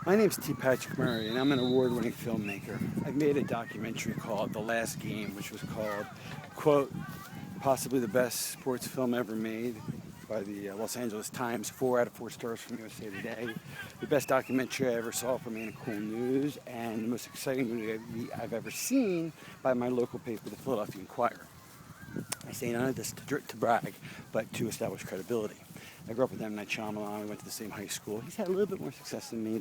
My name's T. Patrick Murray, and I'm an award-winning filmmaker. I've made a documentary called The Last Game, which was called, quote, possibly the best sports film ever made by the Los Angeles Times, 4 out of 4 stars from USA Today. The best documentary I ever saw from Anna Cool News, and the most exciting movie I've ever seen by my local paper, the Philadelphia Inquirer. I say none of this to brag, but to establish credibility. I grew up with M. Night Shyamalan. We went to the same high school. He's had a little bit more success than me,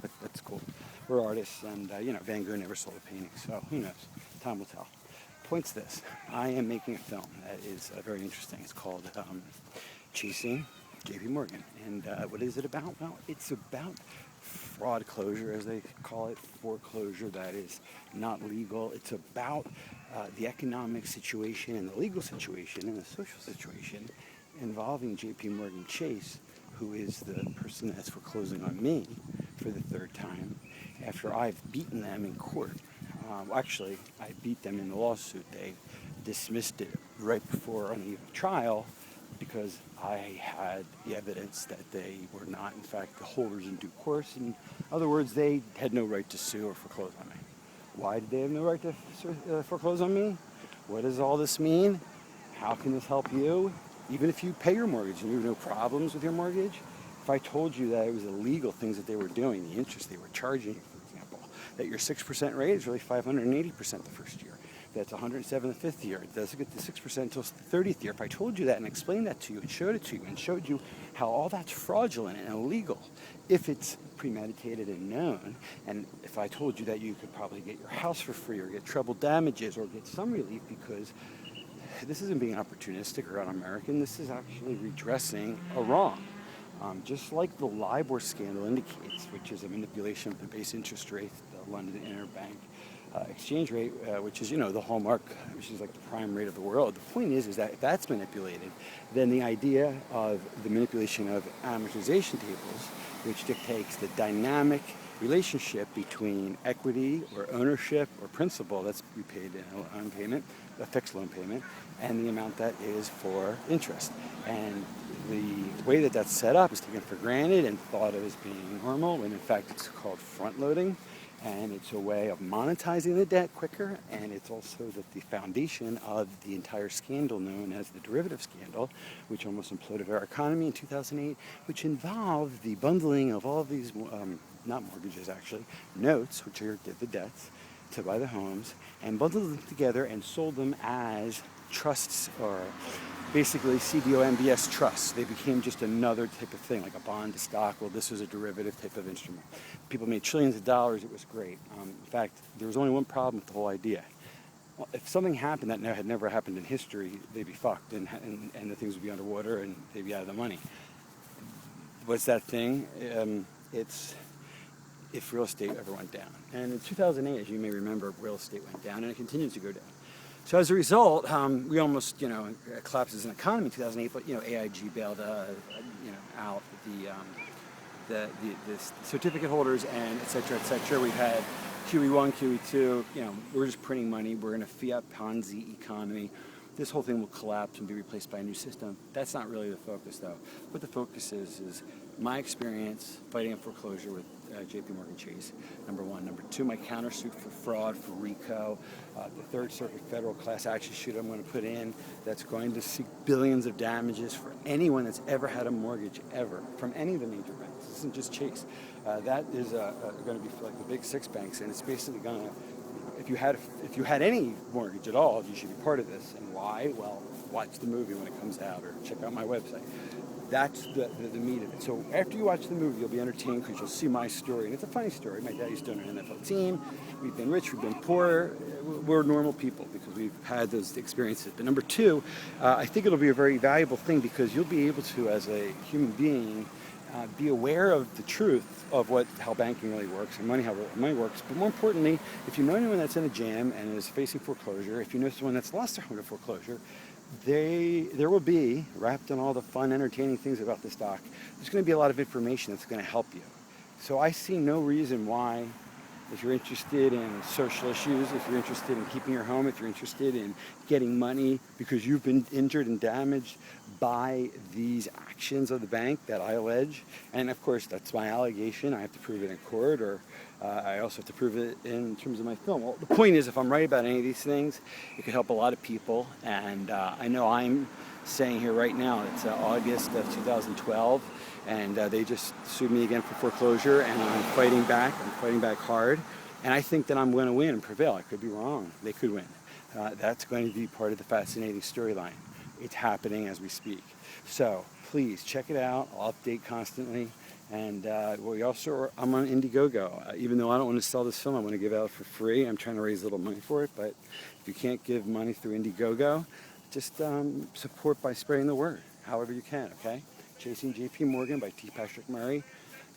but that's cool. We're artists, and Van Gogh never sold a painting, so who knows? Time will tell. Point's this: I am making a film that is very interesting. It's called Chasing J.P. Morgan, and what is it about? Well, it's about fraud closure, as they call it, foreclosure that is not legal. It's about the economic situation and the legal situation and the social situation involving J.P. Morgan Chase, who is the person that's foreclosing on me for the third time after I've beaten them in court. Actually, I beat them in the lawsuit. They dismissed it right before any trial because I had the evidence that they were not, in fact, the holders in due course. In other words, they had no right to sue or foreclose on me. Why did they have no right to foreclose on me? What does all this mean? How can this help you? Even if you pay your mortgage and you have no problems with your mortgage, if I told you that it was illegal things that they were doing, the interest they were charging you, for example, that your 6% rate is really 580% the first year, that's 107 the fifth year, it doesn't get to 6% until the 30th year. If I told you that and explained that to you and showed it to you and showed you how all that's fraudulent and illegal, if it's premeditated and known, and if I told you that you could probably get your house for free or get treble damages or get some relief because this isn't being opportunistic or un-American, this is actually redressing a wrong. Just like the LIBOR scandal indicates, which is a manipulation of the base interest rate, the London Interbank exchange rate, which is, the hallmark, which is like the prime rate of the world. The point is that if that's manipulated, then the idea of the manipulation of amortization tables, which dictates the dynamic relationship between equity or ownership or principal that's repaid in a loan payment, a fixed loan payment, and the amount that is for interest. And the way that that's set up is taken for granted and thought of as being normal, when in fact it's called front loading, and it's a way of monetizing the debt quicker, and it's also the foundation of the entire scandal known as the derivative scandal, which almost imploded our economy in 2008, which involved the bundling of all of these, not mortgages actually, notes, which are the debts, to buy the homes, and bundled them together and sold them as trusts, or basically CDO MBS trusts. They became just another type of thing, like a bond to stock. Well, this was a derivative type of instrument. People made trillions of dollars. It was great. In fact, there was only one problem with the whole idea. Well, if something happened that had never happened in history, they'd be fucked, and the things would be underwater, and they'd be out of the money. What's that thing? It's if real estate ever went down. And in 2008, as you may remember, real estate went down, and it continues to go down. So as a result, we almost, collapsed as an economy in 2008. But AIG bailed, out the certificate holders and et cetera, et cetera. We've had QE1, QE2. We're just printing money. We're in a fiat Ponzi economy. This whole thing will collapse and be replaced by a new system. That's not really the focus, though. What the focus is my experience fighting a foreclosure with J.P. Morgan Chase, number one. Number two, my countersuit for fraud, for RICO, the Third Circuit federal class action suit I'm going to put in that's going to seek billions of damages for anyone that's ever had a mortgage, ever, from any of the major banks. This isn't just Chase. That is going to be for like the big six banks, and it's basically going to, if you had any mortgage at all, you should be part of this. And why? Well, watch the movie when it comes out, or check out my website. That's the meat of it. So after you watch the movie, you'll be entertained because you'll see my story. And it's a funny story. My dad used to own an NFL team. We've been rich, we've been poor. We're normal people because we've had those experiences. But number two, I think it'll be a very valuable thing because you'll be able to, as a human being, be aware of the truth of how banking really works and how money works. But more importantly, if you know anyone that's in a jam and is facing foreclosure, if you know someone that's lost their home to foreclosure, there will be, wrapped in all the fun, entertaining things about this doc, there's going to be a lot of information that's going to help you. So I see no reason why if you're interested in social issues, if you're interested in keeping your home, if you're interested in getting money because you've been injured and damaged by these actions of the bank that I allege, and of course that's my allegation, I have to prove it in court, or I also have to prove it in terms of my film. Well, the point is, if I'm right about any of these things, it could help a lot of people, and I know I'm saying here right now, it's August of 2012, and they just sued me again for foreclosure, and I'm fighting back hard, and I think that I'm going to win and prevail. I could be wrong. They could win. That's going to be part of the fascinating storyline. It's happening as we speak. So please check it out. I'll update constantly. And I'm on Indiegogo. Even though I don't want to sell this film, I want to give it out for free. I'm trying to raise a little money for it. But if you can't give money through Indiegogo, just support by spreading the word, however you can, okay? Chasing JP Morgan by T. Patrick Murray.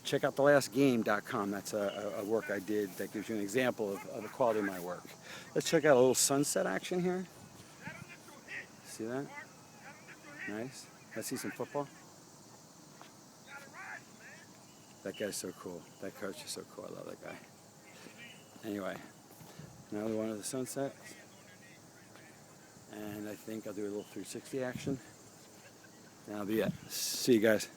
Check out thelastgame.com. That's a work I did that gives you an example of the quality of my work. Let's check out a little sunset action here. See that? Nice. Let's see some football. That guy's so cool. That coach is so cool. I love that guy. Anyway, another one of the sunsets. And I think I'll do a little 360 action. That'll be it. See you guys.